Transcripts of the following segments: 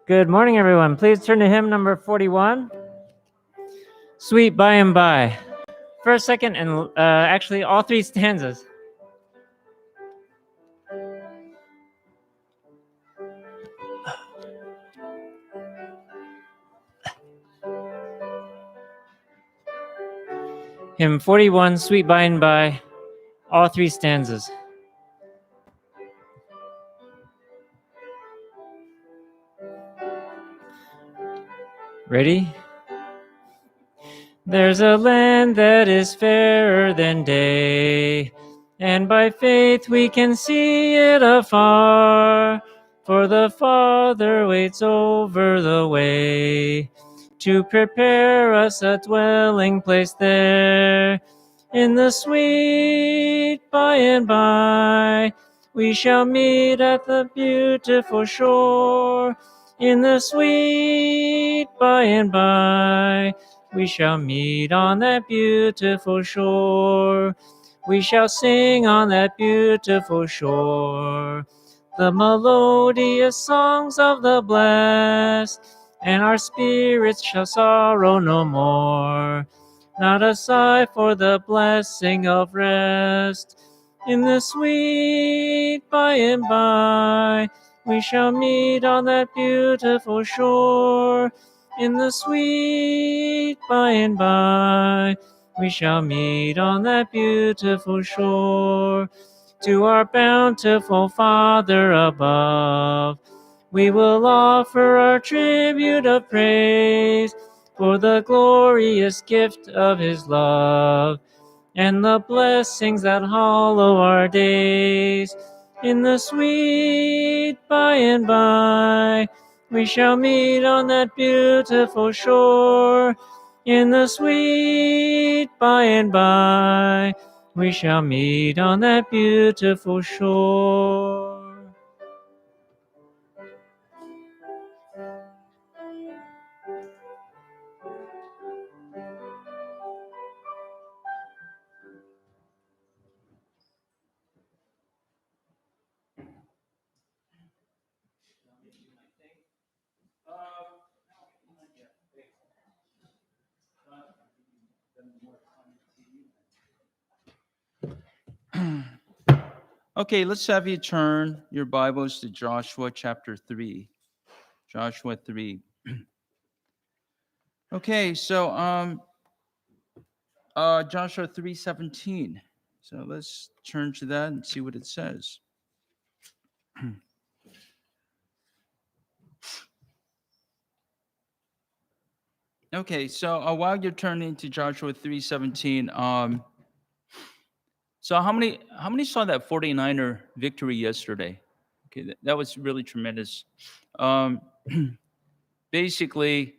Good morning, everyone. Please turn to hymn number 41, Sweet By and By. First, second, and actually all three stanzas. Hymn 41, Sweet By and By, all three stanzas. Ready? There's a land that is fairer than day, and by faith we can see it afar, for the Father waits over the way to prepare us a dwelling place there. In the sweet by and by, we shall meet at the beautiful shore. In the sweet by and by, we shall meet on that beautiful shore. We shall sing on that beautiful shore the melodious songs of the blessed, and our spirits shall sorrow no more. Not a sigh for the blessing of rest. In the sweet by and by, we shall meet on that beautiful shore. In the sweet by and by, we shall meet on that beautiful shore. To our bountiful Father above, we will offer our tribute of praise for the glorious gift of his love and the blessings that hallow our days. In the sweet by and by, we shall meet on that beautiful shore. In the sweet by and by, we shall meet on that beautiful shore. Okay, let's have you turn your Bibles to Joshua chapter 3. Joshua 3. Okay, so Joshua 3:17. So let's turn to that and see what it says. Okay, so while you're turning to Joshua 3:17, so how many saw that 49er victory yesterday? Okay, that was really tremendous. Basically,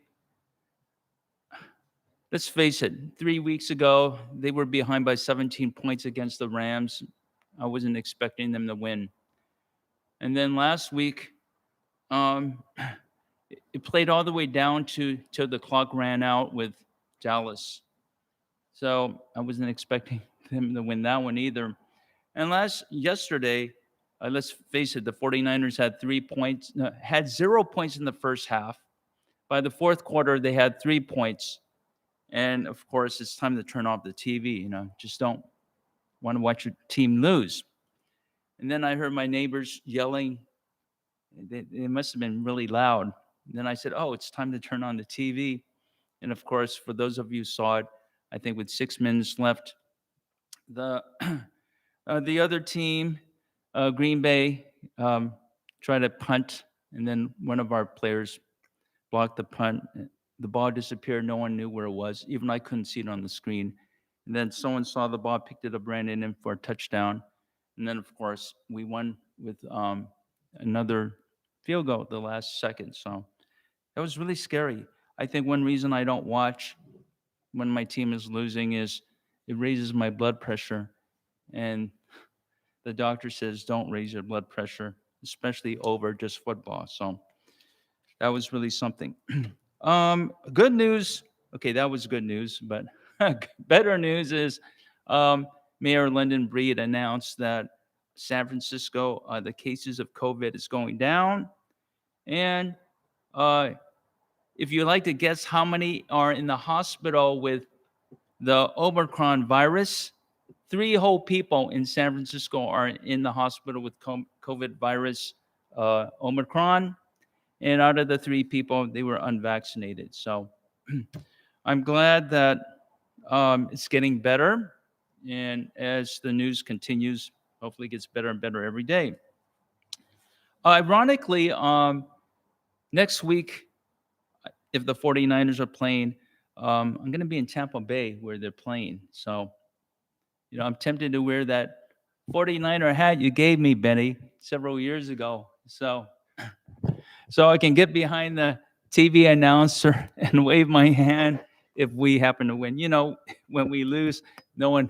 let's face it, 3 weeks ago, they were behind by 17 points against the Rams. I wasn't expecting them to win. And then last week, it played all the way down till the clock ran out with Dallas. So I wasn't expecting them to win that one either. And yesterday, let's face it, the 49ers had 3 points, had 0 points in the first half. By the fourth quarter, they had 3 points. And of course, it's time to turn off the TV. Just don't want to watch your team lose. And then I heard my neighbors yelling. They must have been really loud. And then I said, "Oh, it's time to turn on the TV." And of course, for those of you who saw it, I think with 6 minutes left, the other team, Green Bay, tried to punt, and then one of our players blocked the punt. The ball disappeared. No one knew where it was. Even I couldn't see it on the screen. And then someone saw the ball, picked it up, ran it in for a touchdown. And then, of course, we won with another field goal at the last second. So that was really scary. I think one reason I don't watch when my team is losing is it raises my blood pressure. And the doctor says don't raise your blood pressure, especially over just football. So that was really something. Good news. Okay, that was good news, but better news is Mayor London Breed announced that San Francisco, the cases of COVID is going down, and If you like to guess how many are in the hospital with the Omicron virus, 3 whole people in San Francisco are in the hospital with COVID virus Omicron. And out of the 3 people, they were unvaccinated. So I'm glad that it's getting better. And as the news continues, hopefully it gets better and better every day. Ironically, next week, if the 49ers are playing, I'm going to be in Tampa Bay where they're playing. So, I'm tempted to wear that 49er hat you gave me, Benny, several years ago. So I can get behind the TV announcer and wave my hand if we happen to win. When we lose, no one.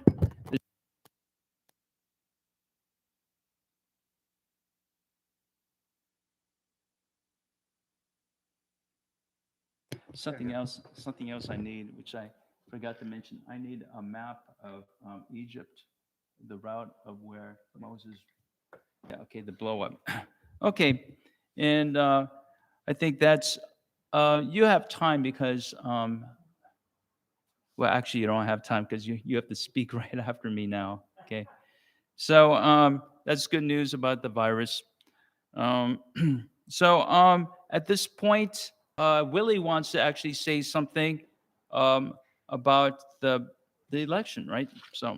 Something else I need, which I forgot to mention. I need a map of Egypt, the route of where Moses. Yeah, okay, the blow up. Okay, and I think that's you have time because well, actually, you don't have time because you have to speak right after me now. Okay, so that's good news about the virus. Um, so at this point, Willie wants to actually say something about the election, right? So.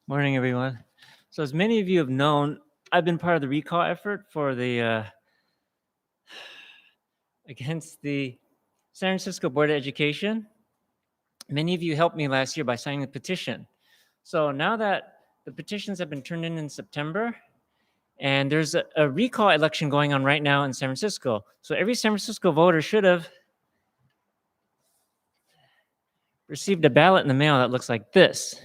Morning, everyone. So as many of you have known, I've been part of the recall effort for the against the San Francisco Board of Education. Many of you helped me last year by signing the petition. So now that the petitions have been turned in September, and there's a recall election going on right now in San Francisco. So every San Francisco voter should have received a ballot in the mail that looks like this.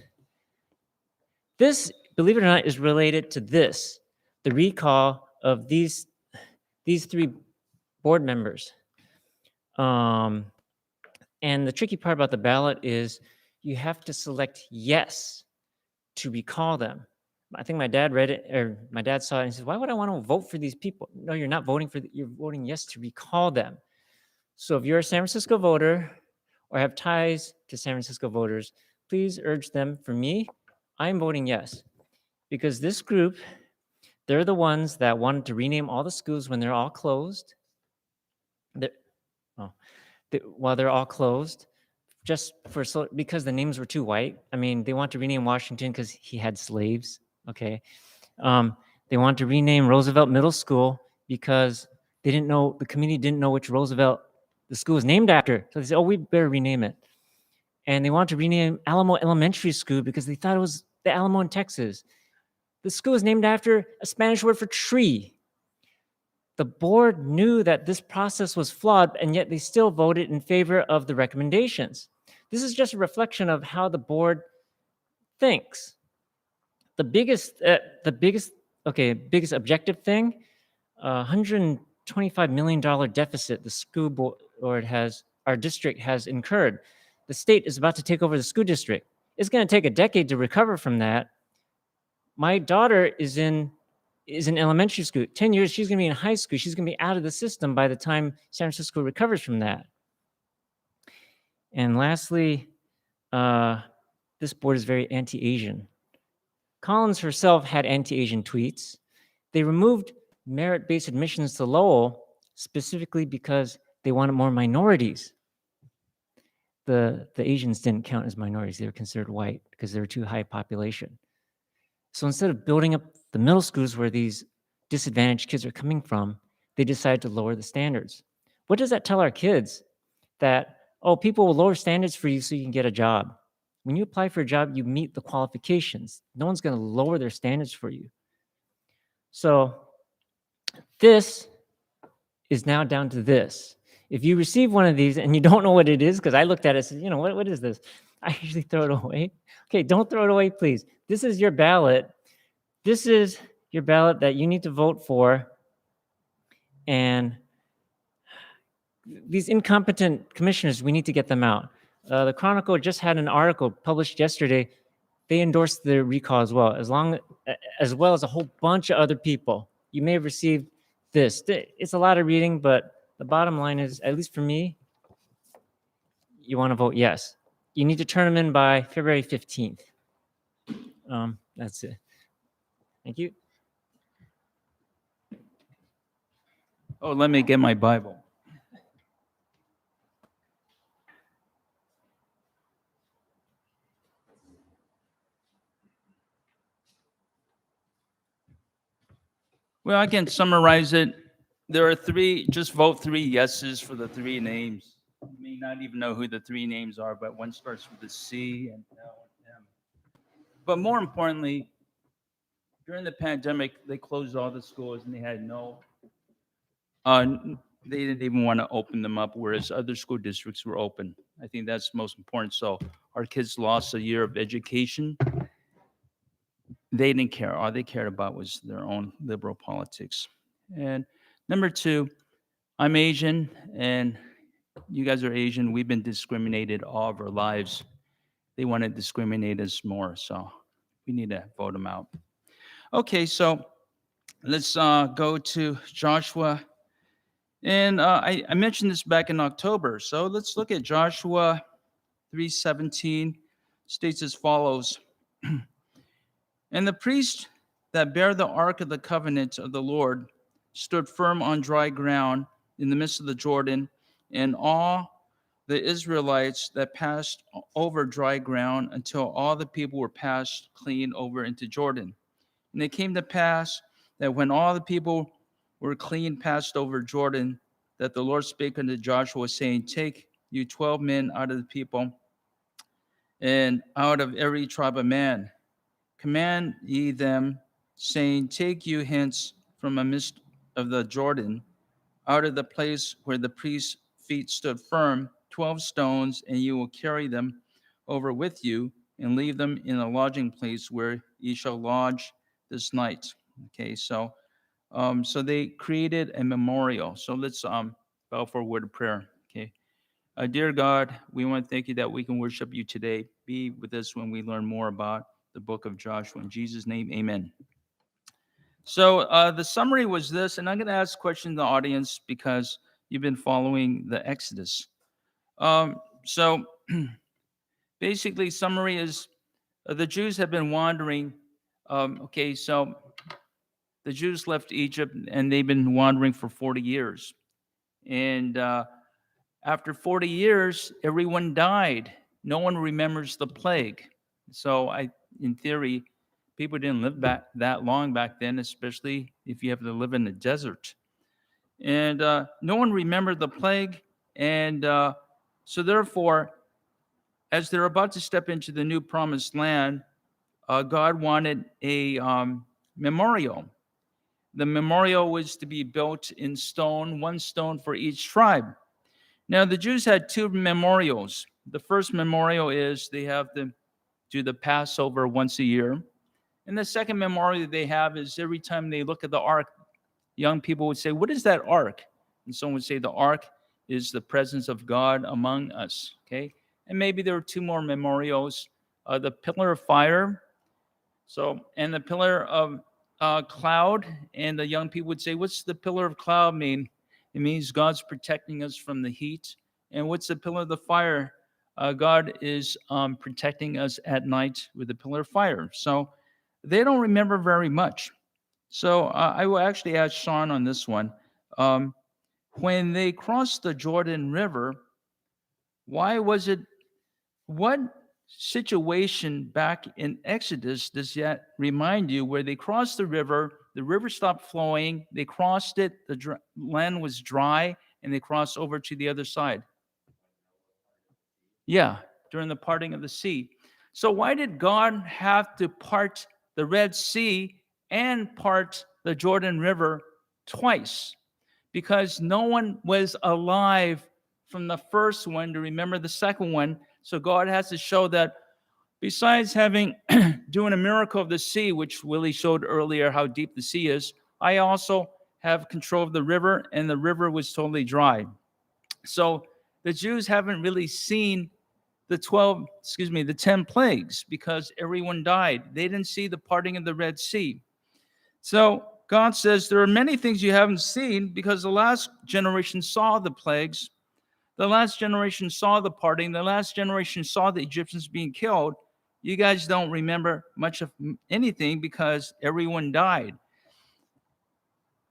This, believe it or not, is related to this, the recall of these 3 board members. And the tricky part about the ballot is you have to select yes to recall them. I think my dad read it, or my dad saw it and said, why would I want to vote for these people? No, you're not voting you're voting yes to recall them. So if you're a San Francisco voter or have ties to San Francisco voters, please urge them. For me, I'm voting yes, because this group, they're the ones that wanted to rename all the schools when they're all closed. While they're all closed, just because the names were too white. I mean, they want to rename Washington because he had slaves. Okay, they want to rename Roosevelt Middle School because they didn't know, the community didn't know which Roosevelt the school was named after. So they said, oh, we better rename it. And they want to rename Alamo Elementary School because they thought it was the Alamo in Texas. The school is named after a Spanish word for tree. The board knew that this process was flawed, and yet they still voted in favor of the recommendations. This is just a reflection of how the board thinks. The biggest objective thing, $125 million deficit the school board our district has incurred. The state is about to take over the school district. It's going to take a decade to recover from that. My daughter is in elementary school. 10 years, she's going to be in high school. She's going to be out of the system by the time San Francisco recovers from that. And lastly, this board is very anti-Asian. Collins herself had anti-Asian tweets. They removed merit-based admissions to Lowell specifically because they wanted more minorities. The Asians didn't count as minorities. They were considered white because they were too high population. So instead of building up the middle schools where these disadvantaged kids are coming from, they decided to lower the standards. What does that tell our kids? That, oh, people will lower standards for you so you can get a job. When you apply for a job, you meet the qualifications. No one's going to lower their standards for you. So this is now down to this. If you receive one of these and you don't know what it is, because I looked at it and said, what is this? I usually throw it away. Okay, don't throw it away, please. This is your ballot. This is your ballot that you need to vote for. And these incompetent commissioners, we need to get them out. The Chronicle just had an article published yesterday they endorsed the recall as well, as well as a whole bunch of other people. You may have received this. It's a lot of reading, but the bottom line is, at least for me, you want to vote yes. You need to turn them in by February 15th. That's it. Thank you. Oh, let me get my Bible. Well, I can summarize it. There are three, just vote 3 yeses for the 3 names. You may not even know who the 3 names are, but one starts with a C and L and M. But more importantly, during the pandemic, they closed all the schools and they had they didn't even want to open them up, whereas other school districts were open. I think that's most important. So our kids lost a year of education. They didn't care. All they cared about was their own liberal politics. And number 2, I'm Asian, and you guys are Asian. We've been discriminated all of our lives. They want to discriminate us more, so we need to vote them out. Okay, so let's go to Joshua. And I mentioned this back in October. So let's look at Joshua 3:17. States as follows. And the priest that bare the ark of the covenant of the Lord stood firm on dry ground in the midst of the Jordan, and all the Israelites that passed over dry ground until all the people were passed clean over into Jordan. And it came to pass that when all the people were clean passed over Jordan, that the Lord spake unto Joshua, saying, Take you 12 men out of the people, and out of every tribe of man. Command ye them, saying, Take you hence from amidst of the Jordan, out of the place where the priest's feet stood firm, 12 stones, and you will carry them over with you, and leave them in a lodging place where ye shall lodge this night. Okay, so they created a memorial. So let's bow for a word of prayer. Okay, dear God, we want to thank you that we can worship you today. Be with us when we learn more about the book of Joshua. In Jesus' name, amen. So the summary was this, and I'm going to ask questions in the audience because you've been following the Exodus. So basically, summary is the Jews have been wandering. So the Jews left Egypt, and they've been wandering for 40 years. And after 40 years, everyone died. No one remembers the plague. So in theory, people didn't live back that long back then, especially if you have to live in the desert. And no one remembered the plague. And so therefore, as they're about to step into the new promised land, God wanted a memorial. The memorial was to be built in stone, 1 stone for each tribe. Now, the Jews had 2 memorials. The first memorial is they have to do the Passover once a year. And the second memorial that they have is every time they look at the ark, young people would say, What is that ark? And someone would say, The ark is the presence of God among us. Okay? And maybe there are 2 more memorials. The pillar of fire, and the pillar of cloud. And the young people would say, What's the pillar of cloud mean? It means God's protecting us from the heat. And what's the pillar of the fire? God is protecting us at night with the pillar of fire. So they don't remember very much. So I will actually ask Sean on this one. When they crossed the Jordan River, what situation back in Exodus does that remind you where they crossed the river stopped flowing, they crossed it, the land was dry, and they crossed over to the other side? Yeah, during the parting of the sea. So why did God have to part the Red Sea and part the Jordan River twice? Because no one was alive from the first one to remember the second one. So God has to show that besides doing a miracle of the sea, which Willie showed earlier how deep the sea is, I also have control of the river, and the river was totally dry. So the Jews haven't really seen the 10 plagues, because everyone died. They didn't see the parting of the Red Sea. So God says there are many things you haven't seen because the last generation saw the plagues. The last generation saw the parting. The last generation saw the Egyptians being killed. You guys don't remember much of anything because everyone died.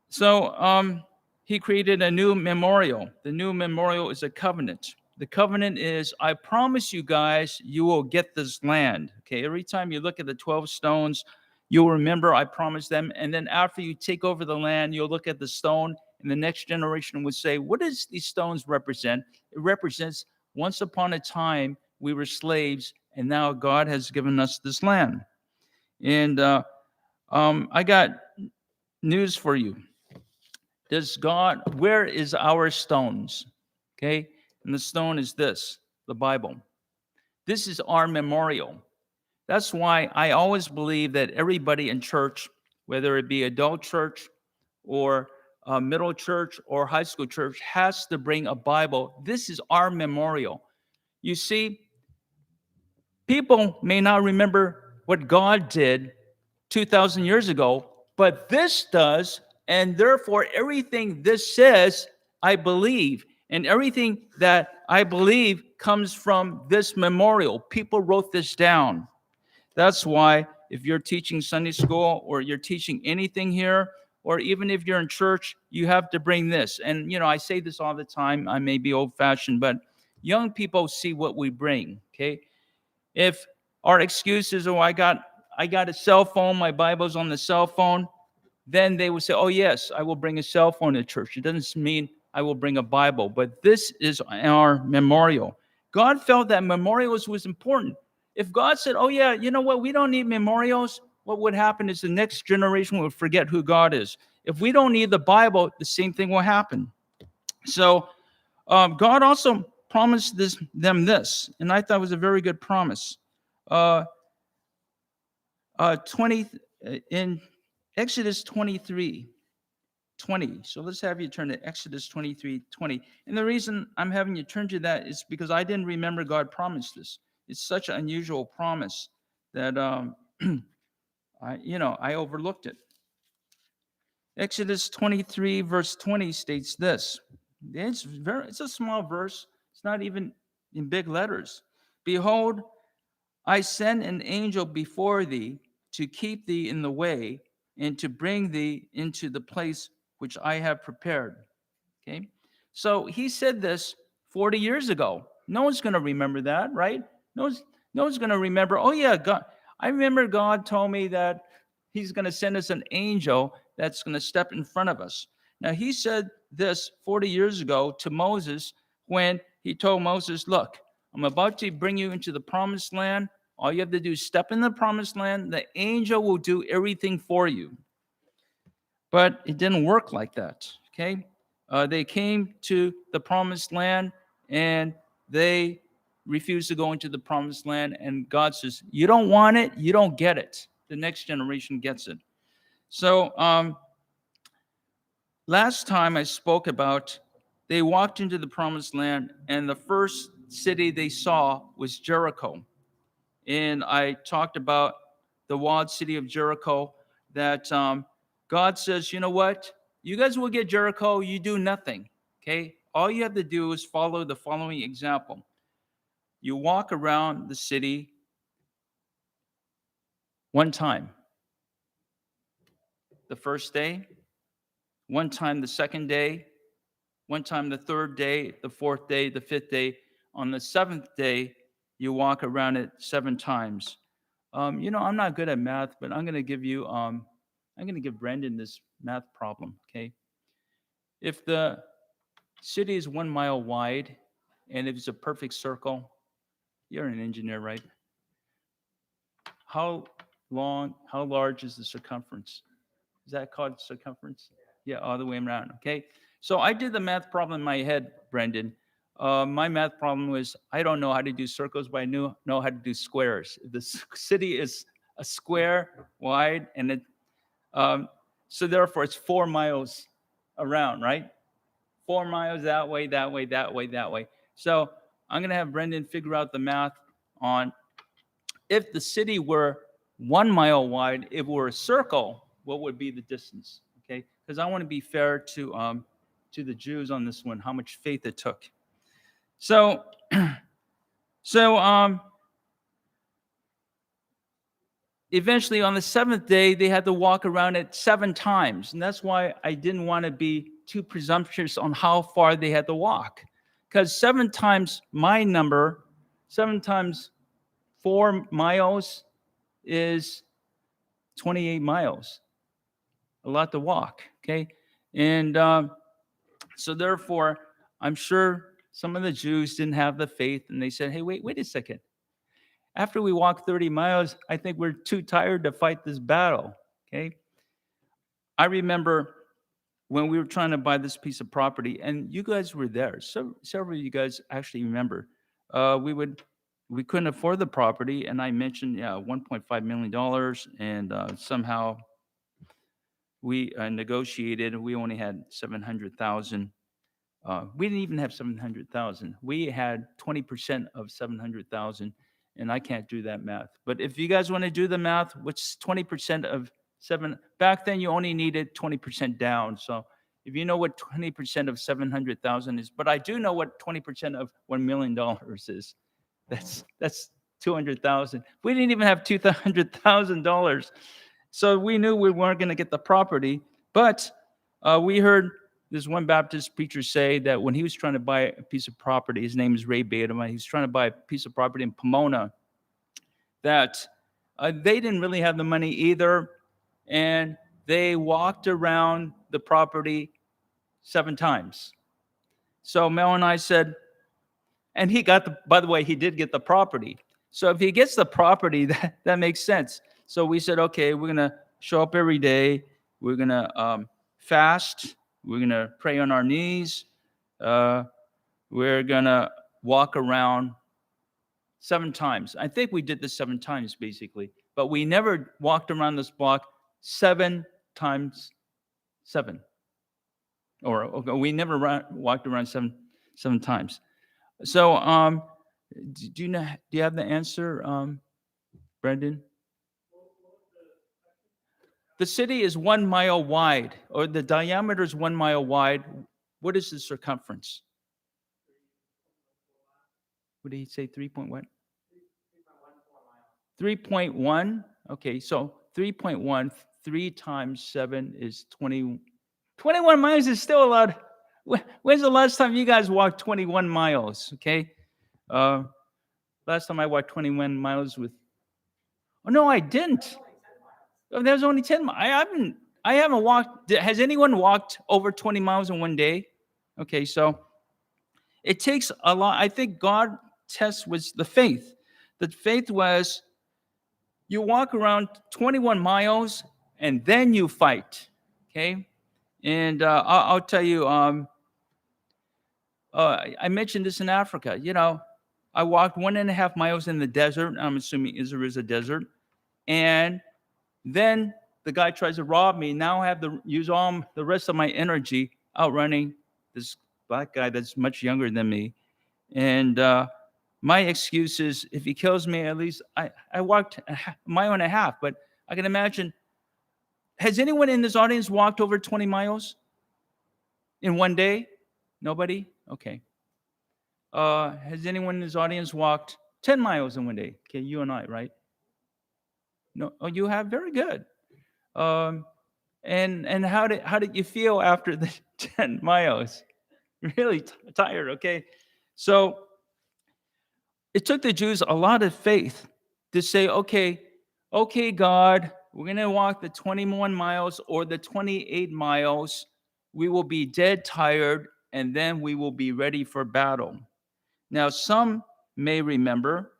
So he created a new memorial. The new memorial is a covenant. The covenant is, I promise you guys, you will get this land. Okay, every time you look at the 12 stones, you'll remember I promised them. And then after you take over the land, you'll look at the stone, and the next generation would say, what does these stones represent? It represents once upon a time we were slaves, and now God has given us this land. And I got news for you. Where is our stones? Okay, and the stone is this, the Bible. This is our memorial. That's why I always believe that everybody in church, whether it be adult church or middle church or high school church, has to bring a Bible. This is our memorial. You see, people may not remember what God did 2,000 years ago, but this does, and therefore everything this says, I believe. And everything that I believe comes from this memorial. People wrote this down. That's why if you're teaching Sunday school or you're teaching anything here, or even if you're in church, you have to bring this. And, I say this all the time. I may be old-fashioned, but young people see what we bring, okay? If our excuse is, I got a cell phone, my Bible's on the cell phone, then they will say, oh, yes, I will bring a cell phone to church. It doesn't mean I will bring a Bible, but this is our memorial. God felt that memorials was important. If God said, oh, yeah, you know what, we don't need memorials, what would happen is the next generation would forget who God is. If we don't need the Bible, the same thing will happen. So God also promised them this, and I thought it was a very good promise. 20 in Exodus 23:20. So let's have you turn to Exodus 23:20. And the reason I'm having you turn to that is because I didn't remember God promised this. It's such an unusual promise that I overlooked it. Exodus 23 verse 20 states this. It's a small verse. It's not even in big letters. Behold, I send an angel before thee to keep thee in the way and to bring thee into the place which I have prepared. Okay? So he said this 40 years ago. No one's going to remember that, right? No one's going to remember, oh yeah, God, I remember God told me that he's going to send us an angel that's going to step in front of us. Now, he said this 40 years ago to Moses when he told Moses, look, I'm about to bring you into the promised land. All you have to do is step in the promised land. The angel will do everything for you. But it didn't work like that, okay? They came to the promised land, and they refused to go into the promised land. And God says, you don't want it, you don't get it. The next generation gets it. So last time I spoke about, they walked into the promised land, and the first city they saw was Jericho. And I talked about the walled city of Jericho, that God says, you know what? You guys will get Jericho, you do nothing, okay? All you have to do is follow the following example. You walk around the city one time. The first day, one time the second day, one time the third day, the fourth day, the fifth day. On the seventh day, you walk around it 7 times. I'm not good at math, but I'm going to give Brandon this math problem, okay? If the city is 1 mile wide and if it's a perfect circle, you're an engineer, right? How large is the circumference? Is that called circumference? Yeah, all the way around, okay? So I did the math problem in my head, Brendan. My math problem was, I don't know how to do circles, but I know how to do squares. The city is a square wide, and so therefore it's 4 miles around, right? 4 miles that way, that way, that way, that way. So I'm going to have Brendan figure out the math on if the city were 1 mile wide, if it were a circle, what would be the distance? Okay, because I want to be fair to the Jews on this one, how much faith it took. So, so eventually on the seventh day, they had to walk around it 7 times, and that's why I didn't want to be too presumptuous on how far they had to walk, because 7 times my number, 7 times 4 miles is 28 miles, a lot to walk, okay? And so therefore, I'm sure some of the Jews didn't have the faith, and they said, hey, wait a second. After we walk 30 miles, I think we're too tired to fight this battle, okay? I remember when we were trying to buy this piece of property, and you guys were there. So several of you guys actually remember. We couldn't afford the property, and I mentioned, $1.5 million, and somehow we negotiated. We only had 700,000. We didn't even have 700,000. We had 20% of 700,000, and I can't do that math. But if you guys want to do the math, what's 20% of 7? Back then, you only needed 20% down. So if you know what 20% of 700,000 is, but I do know what 20% of $1 million is. That's 200,000. We didn't even have $200,000. So we knew we weren't going to get the property. But we heard this one Baptist preacher say that when he was trying to buy a piece of property, his name is Ray Baderman, he was trying to buy a piece of property in Pomona, that they didn't really have the money either, and they walked around the property 7 times. So Mel and I said, and he got by the way, he did get the property. So if he gets the property, that makes sense. So we said, okay, we're going to show up every day. We're going to fast. We're going to pray on our knees. We're going to walk around 7 times. I think we did this 7 times, basically. But we never walked around this block 7 times 7. Or we never walked around seven times. So do you have the answer, Brendan? The city is 1 mile wide, or the diameter is 1 mile wide. What is the circumference? What did he say? 3.1? 3.1. Okay, so 3.1, 3 times 7 is 20. 21 miles is still a lot. When's the last time you guys walked 21 miles? Okay. Last time I walked 21 miles with. Oh no, I didn't. That was only 10 miles. I haven't walked. Has anyone walked over 20 miles in one day? Okay, so it takes a lot. I think God tests was the faith. The faith was you walk around 21 miles and then you fight. Okay, and I'll tell you. I mentioned this in Africa. I walked 1.5 miles in the desert. I'm assuming Israel is a desert, and then the guy tries to rob me. Now I have to use all the rest of my energy outrunning this black guy that's much younger than me. And my excuse is, if he kills me, at least I walked 1.5 miles. But I can imagine, has anyone in this audience walked over 20 miles in one day? Nobody? Okay. Has anyone in this audience walked 10 miles in one day? Okay, you and I, right? No, oh, you have? Very good. And how did you feel after the 10 miles? Really tired, okay? So it took the Jews a lot of faith to say, okay, God, we're going to walk the 21 miles or the 28 miles. We will be dead tired, and then we will be ready for battle. Now, some may remember,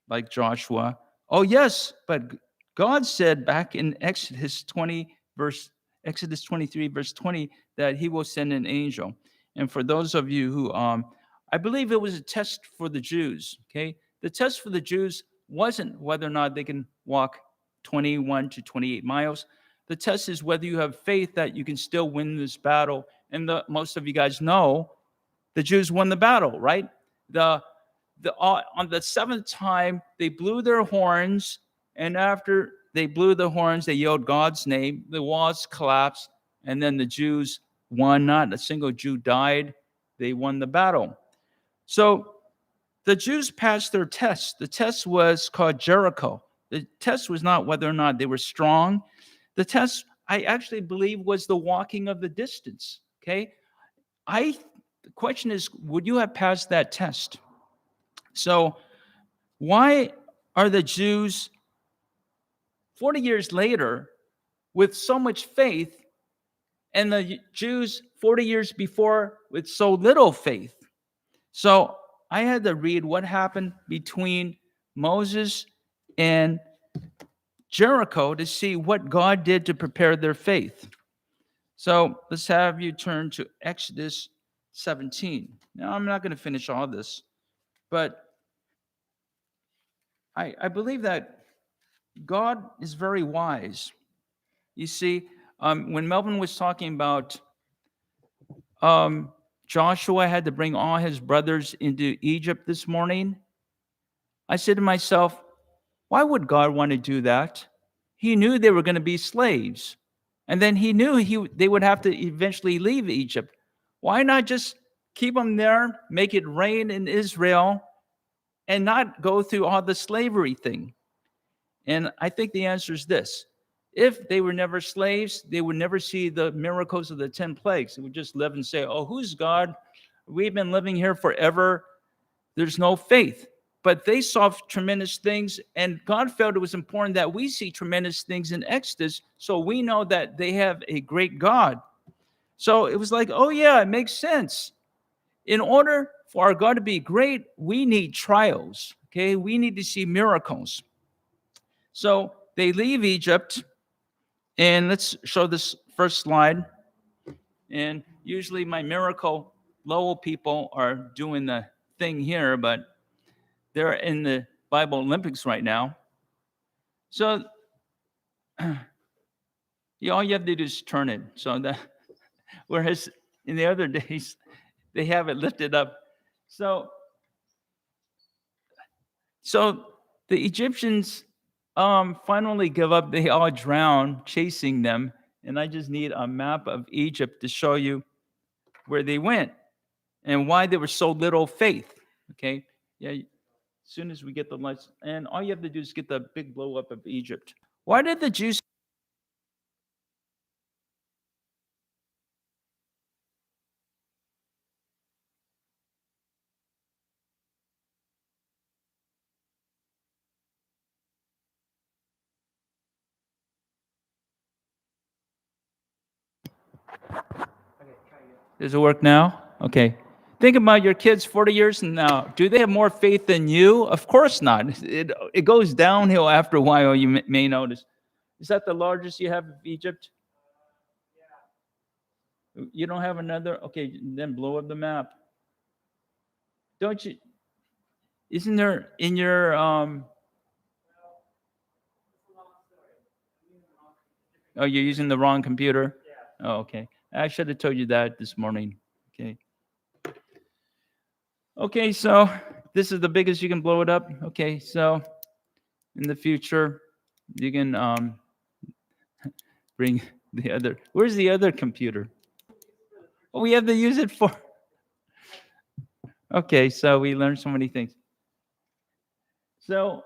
like Joshua, oh yes, but God said back in Exodus 23, verse 20, that he will send an angel. And for those of you who, I believe it was a test for the Jews, okay? The test for the Jews wasn't whether or not they can walk 21 to 28 miles. The test is whether you have faith that you can still win this battle. And most of you guys know the Jews won the battle, right? The on the seventh time, they blew their horns, and after they blew the horns, they yelled God's name. The walls collapsed, and then the Jews won. Not a single Jew died. They won the battle. So the Jews passed their test. The test was called Jericho. The test was not whether or not they were strong. The test, I actually believe, was the walking of the distance. Okay, the question is, would you have passed that test? So why are the Jews 40 years later with so much faith, and the Jews 40 years before with so little faith? So I had to read what happened between Moses and Jericho to see what God did to prepare their faith. So let's have you turn to Exodus 17. Now, I'm not going to finish all this, but I believe that God is very wise. You see, when Melvin was talking about Joshua had to bring all his brothers into Egypt this morning, I said to myself, why would God want to do that? He knew they were going to be slaves. And then he knew they would have to eventually leave Egypt. Why not just keep them there, make it rain in Israel, and not go through all the slavery thing? And I think the answer is this. If they were never slaves, they would never see the miracles of the 10 plagues. They would just live and say, oh, who's God? We've been living here forever. There's no faith. But they saw tremendous things, and God felt it was important that we see tremendous things in Exodus so we know that they have a great God. So it was like, oh yeah, it makes sense. In order for our God to be great, we need trials, okay? We need to see miracles. So they leave Egypt, and let's show this first slide. And usually my miracle Lowell people are doing the thing here, but they're in the Bible Olympics right now. So all you have to do is turn it. So that, whereas in the other days, they have it lifted up. So the Egyptians finally give up. They all drown chasing them. And I just need a map of Egypt to show you where they went and why there was so little faith. Okay? Yeah. As soon as we get the lights, and all you have to do is get the big blow up of Egypt. Why did the Jews? Does it work now? Okay. Think about your kids 40 years from now. Do they have more faith than you? Of course not. It goes downhill after a while, you may notice. Is that the largest you have of Egypt? You don't have another? Okay, then blow up the map. Don't you? Isn't there in your oh, you're using the wrong computer? Oh, okay. I should have told you that this morning. Okay. Okay, so this is the biggest you can blow it up. Okay, so in the future, you can bring the other. Where's the other computer? Oh, we have to use it for. Okay, so we learned so many things. So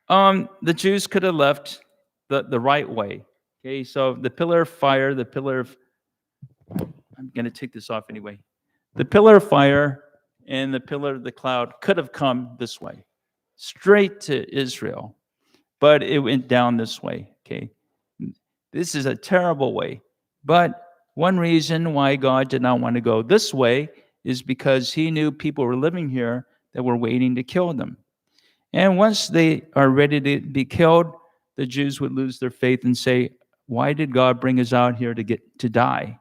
the Jews could have left the right way. Okay, so the pillar of fire, the pillar of. I'm going to take this off anyway. The pillar of fire and the pillar of the cloud could have come this way, straight to Israel, but it went down this way. Okay, this is a terrible way. But one reason why God did not want to go this way is because he knew people were living here that were waiting to kill them. And once they are ready to be killed, the Jews would lose their faith and say, why did God bring us out here to die?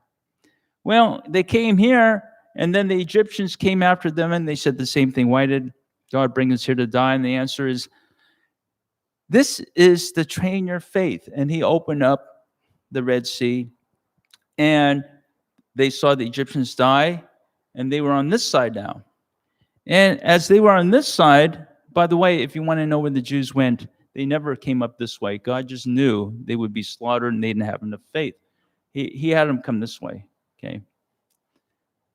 Well, they came here, and then the Egyptians came after them, and they said the same thing. Why did God bring us here to die? And the answer is, this is to train your faith. And he opened up the Red Sea, and they saw the Egyptians die, and they were on this side now. And as they were on this side, by the way, if you want to know where the Jews went, they never came up this way. God just knew they would be slaughtered and they didn't have enough faith. He had them come this way. Okay.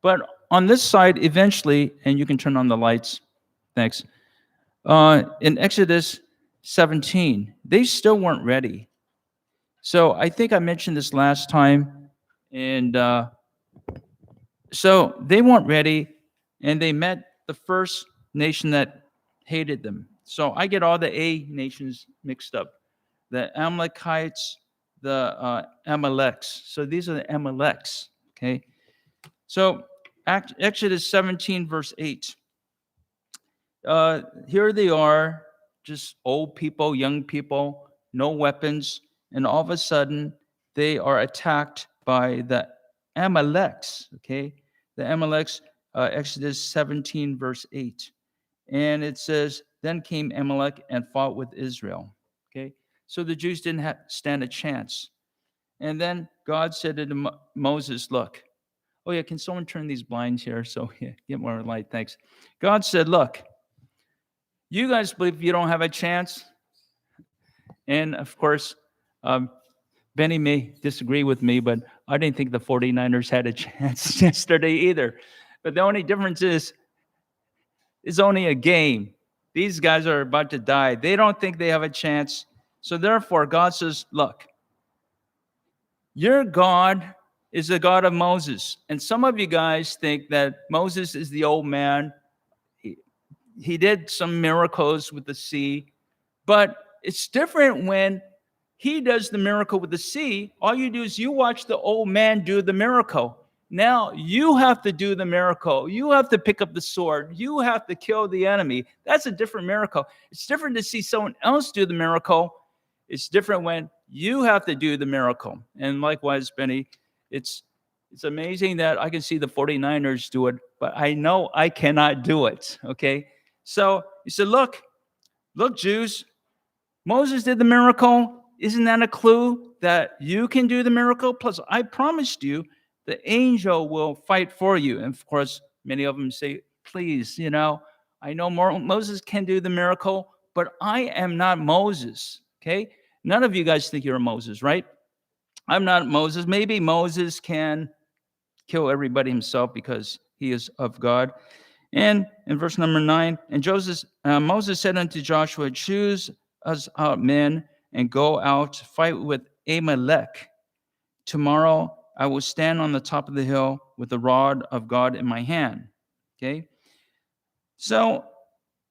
But on this side, eventually, and you can turn on the lights. Thanks. In Exodus 17, they still weren't ready. So I think I mentioned this last time. And so they weren't ready, and they met the first nation that hated them. So I get all the A nations mixed up, the Amalekites, the Amaleks. So these are the Amaleks, okay? So Exodus 17, verse 8. Here they are, just old people, young people, no weapons, and all of a sudden they are attacked by the Amaleks, okay? The Amaleks, Exodus 17, verse 8. And it says, then came Amalek and fought with Israel, okay? So the Jews didn't stand a chance. And then God said to Moses, look, oh yeah, can someone turn these blinds here so yeah, get more light, thanks. God said, look, you guys believe you don't have a chance? And of course, Benny may disagree with me, but I didn't think the 49ers had a chance yesterday either. But the only difference is it's only a game. These guys are about to die. They don't think they have a chance. So therefore, God says, look, your God is the God of Moses. And some of you guys think that Moses is the old man. He did some miracles with the sea, but it's different when he does the miracle with the sea. All you do is you watch the old man do the miracle. Now you have to do the miracle. You have to pick up the sword. You have to kill the enemy. That's a different miracle. It's different to see someone else do the miracle. It's different when you have to do the miracle. And likewise, Benny, it's amazing that I can see the 49ers do it, but I know I cannot do it, okay? So he said, look, Jews, Moses did the miracle. Isn't that a clue that you can do the miracle? Plus, I promised you the angel will fight for you. And of course, many of them say, please, I know Moses can do the miracle, but I am not Moses, okay? None of you guys think you're Moses, right? I'm not Moses. Maybe Moses can kill everybody himself because he is of God. And in verse number 9, and Moses said unto Joshua, choose us out men and go out to fight with Amalek. Tomorrow I will stand on the top of the hill with the rod of God in my hand. Okay? So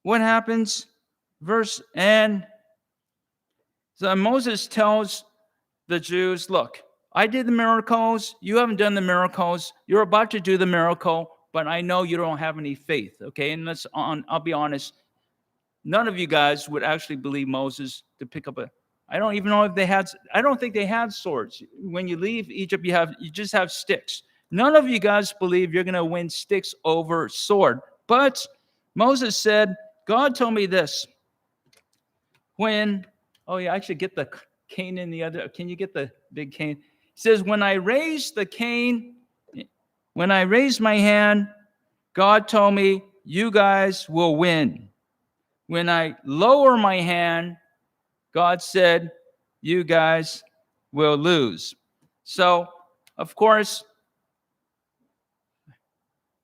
what happens? So Moses tells the Jews, look, I did the miracles. You haven't done the miracles. You're about to do the miracle, but I know you don't have any faith. Okay? And I'll be honest. None of you guys would actually believe Moses to pick up I don't even know if I don't think they had swords. When you leave Egypt, you just have sticks. None of you guys believe you're going to win sticks over sword. But Moses said, God told me this. I should get the cane in the other. Can you get the big cane? He says, when I raised the cane, when I raised my hand, God told me, you guys will win. When I lower my hand, God said, you guys will lose. So, of course,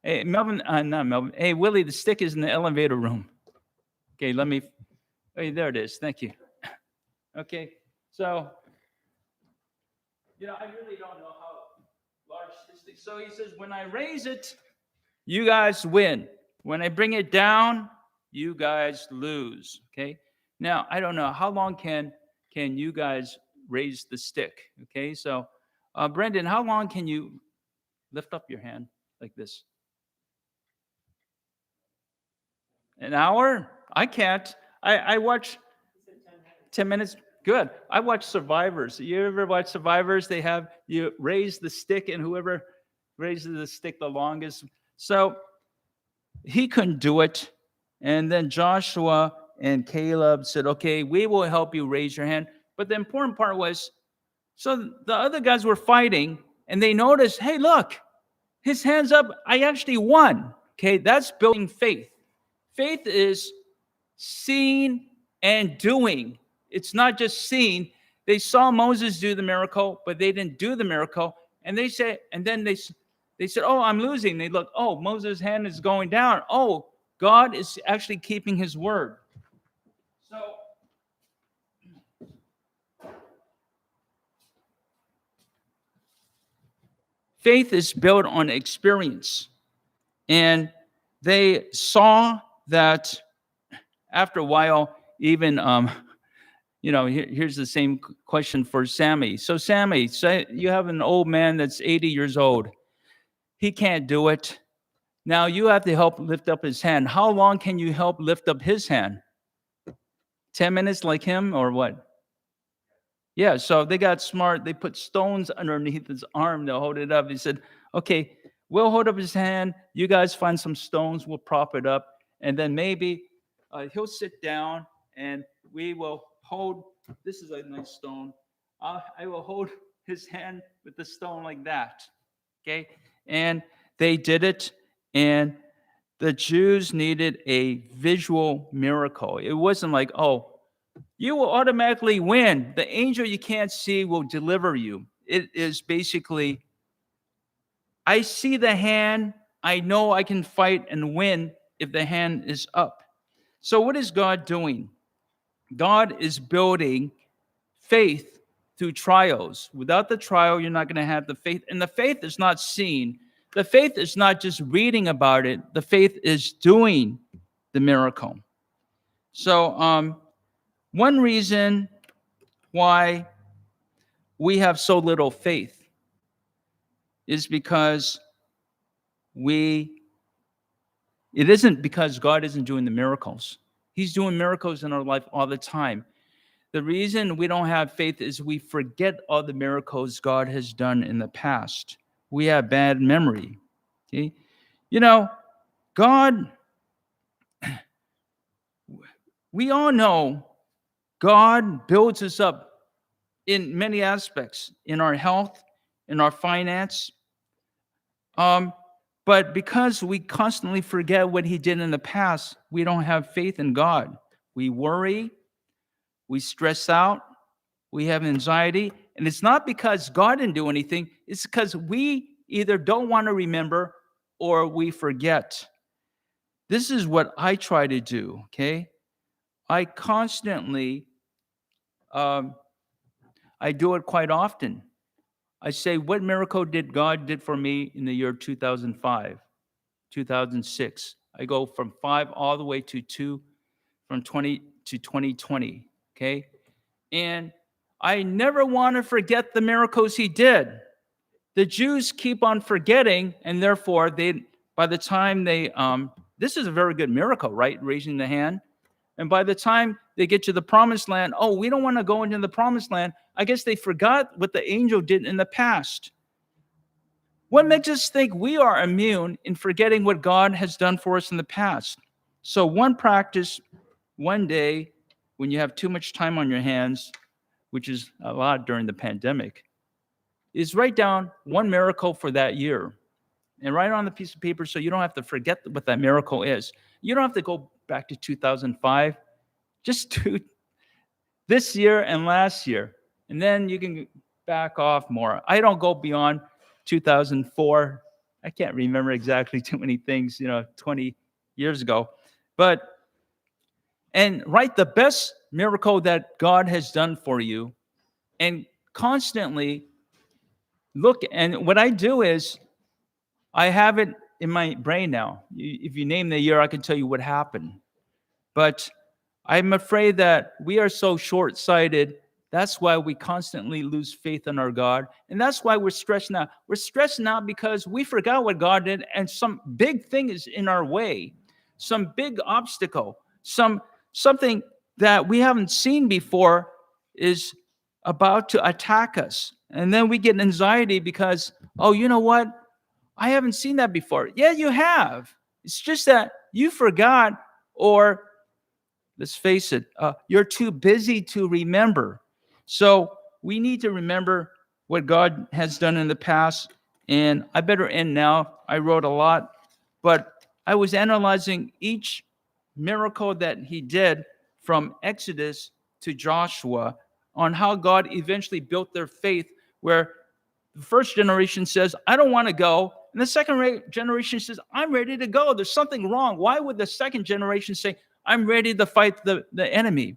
hey, not Melvin. Hey, Willie, the stick is in the elevator room. Okay, there it is. Thank you. Okay, so, I really don't know how large this thing. So he says, when I raise it, you guys win. When I bring it down, you guys lose. Okay. Now I don't know how long can you guys raise the stick. Okay. So, Brendan, how long can you lift up your hand like this? An hour? I can't. I watch 10 minutes. Good. I watch Survivors. You ever watch Survivors? You raise the stick, and whoever raises the stick the longest. So he couldn't do it. And then Joshua and Caleb said, okay, we will help you raise your hand. But the important part was, so the other guys were fighting, and they noticed, hey, look, his hand's up. I actually won. Okay, that's building faith. Faith is seeing and doing. It's not just seeing. They saw Moses do the miracle, but they didn't do the miracle. And then they said, "Oh, I'm losing." They look, "Oh, Moses' hand is going down. Oh, God is actually keeping his word." So faith is built on experience. And they saw that after a while, even here's the same question for Sammy. So Sammy, say you have an old man that's 80 years old. He can't do it. Now you have to help lift up his hand. How long can you help lift up his hand? 10 minutes like him or what? Yeah, so they got smart. They put stones underneath his arm to hold it up. He said, "Okay, we'll hold up his hand. You guys find some stones. We'll prop it up. And then maybe he'll sit down and we will hold." This is a nice stone. I will hold his hand with the stone like that. Okay? And they did it. And the Jews needed a visual miracle. It wasn't like, "Oh, you will automatically win. The angel you can't see will deliver you." It is basically, I see the hand. I know I can fight and win if the hand is up. So, what is God doing? God is building faith through trials. Without the trial, you're not going to have the faith. And the faith is not seen. The faith is not just reading about it, the faith is doing the miracle. So, one reason why we have so little faith is because it isn't because God isn't doing the miracles. He's doing miracles in our life all the time. The reason we don't have faith is we forget all the miracles God has done in the past. We have bad memory. Okay? God, we all know God builds us up in many aspects, in our health, in our finance. But because we constantly forget what he did in the past, we don't have faith in God. We worry, we stress out, we have anxiety. And it's not because God didn't do anything, it's because we either don't want to remember or we forget. This is what I try to do, okay? I constantly, I do it quite often. I say, what miracle did God did for me in the year 2005, 2006? I go from 5 all the way to 2, from 20 to 2020, okay? And I never want to forget the miracles he did. The Jews keep on forgetting, and therefore, by the time this is a very good miracle, right? Raising the hand. And by the time they get to the promised land, "Oh, we don't want to go into the promised land." I guess they forgot what the angel did in the past. What makes us think we are immune in forgetting what God has done for us in the past? So one practice, one day, when you have too much time on your hands, which is a lot during the pandemic, is write down one miracle for that year. And write it on the piece of paper so you don't have to forget what that miracle is. You don't have to go back to 2005. Just do this year and last year. And then you can back off more. I don't go beyond 2004. I can't remember exactly too many things, 20 years ago. And write the best miracle that God has done for you and constantly look. And what I do is I have it in my brain now. If you name the year, I can tell you what happened. But I'm afraid that we are so short-sighted. That's why we constantly lose faith in our God. And that's why we're stressed out. We're stressed out because we forgot what God did, and some big thing is in our way. Some big obstacle. Something that we haven't seen before is about to attack us. And then we get anxiety because, "Oh, you know what? I haven't seen that before." Yeah, you have. It's just that you forgot, or let's face it, you're too busy to remember. So we need to remember what God has done in the past. And I better end now. I wrote a lot, but I was analyzing each miracle that he did from Exodus to Joshua on how God eventually built their faith, where the first generation says, I don't want to go. And the second generation says, I'm ready to go. There's something wrong. Why would the second generation say, I'm ready to fight the enemy?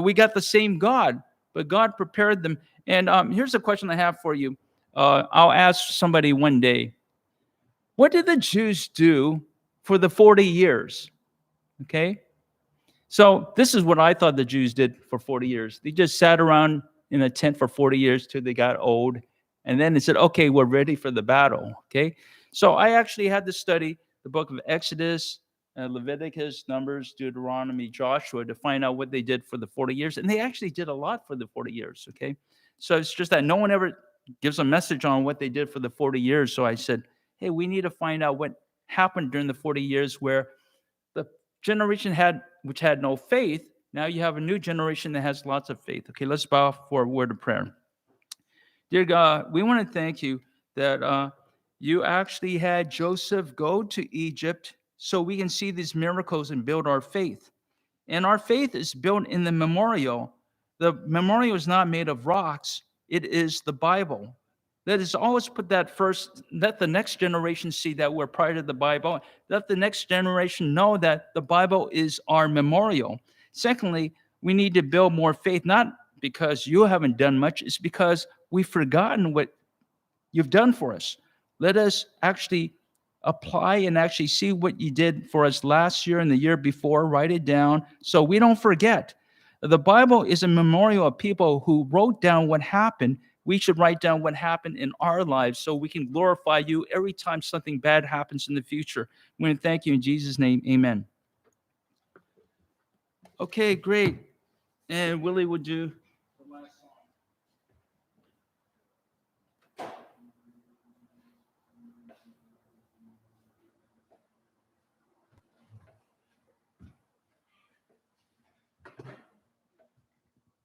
We got the same God, but God prepared them. And here's a question I have for you. I'll ask somebody one day, what did the Jews do for the 40 years? Okay. So this is what I thought the Jews did for 40 years. They just sat around in a tent for 40 years till they got old. And then they said, okay, we're ready for the battle. Okay. So I actually had to study the book of Exodus, Leviticus, Numbers, Deuteronomy, Joshua to find out what they did for the 40 years. And they actually did a lot for the 40 years. Okay. So it's just that no one ever gives a message on what they did for the 40 years. So I said, hey, we need to find out what happened during the 40 years where the generation which had no faith. Now you have a new generation that has lots of faith. Okay, let's bow for a word of prayer. Dear God, we want to thank you that you actually had Joseph go to Egypt so we can see these miracles and build our faith. And our faith is built in the memorial. The memorial is not made of rocks, it is the Bible. Let us always put that first. Let the next generation see that we're part of the Bible. Let the next generation know that the Bible is our memorial. Secondly, we need to build more faith, not because you haven't done much, it's because we've forgotten what you've done for us. Let us actually apply and actually see what you did for us last year and the year before. Write it down so we don't forget. The Bible is a memorial of people who wrote down what happened. We should write down what happened in our lives so we can glorify you every time something bad happens in the future. We want to thank you in Jesus' name. Amen. Okay, great. And Willie, would you?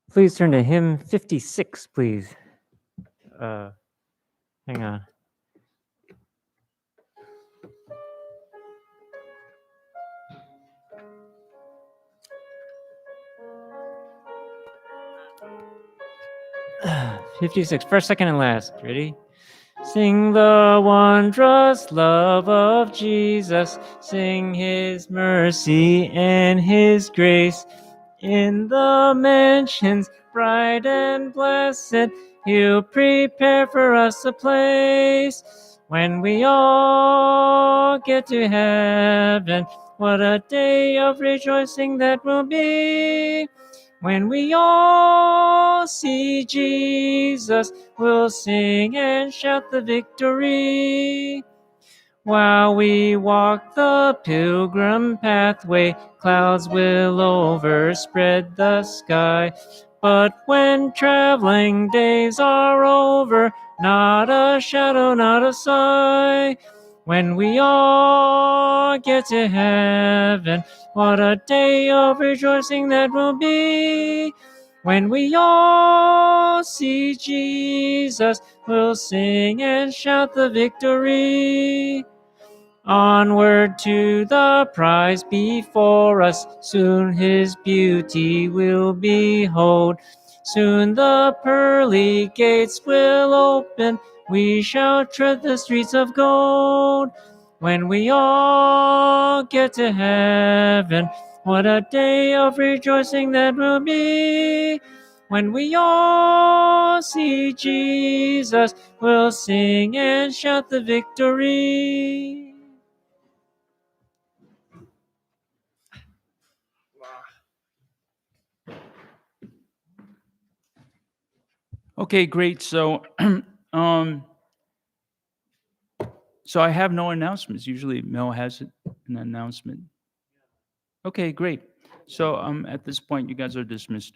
'Please turn to hymn 56, please. Hang on. '56, first, second, and last. Ready? Sing the wondrous love of Jesus. Sing his mercy and his grace. In the mansions bright and blessed, he'll prepare for us a place. When we all get to heaven, what a day of rejoicing that will be. When we all see Jesus, we'll sing and shout the victory. While we walk the pilgrim pathway, clouds will overspread the sky. But when traveling days are over, not a shadow, not a sigh. When we all get to heaven, what a day of rejoicing that will be. When we all see Jesus, we'll sing and shout the victory. Onward to the prize before us, soon his beauty will behold. Soon the pearly gates will open, we shall tread the streets of gold. When we all get to heaven, what a day of rejoicing that will be. When we all see Jesus, we'll sing and shout the victory. Okay, great. So, so I have no announcements. Usually, Mel has an announcement. Okay, great. So, at this point, you guys are dismissed.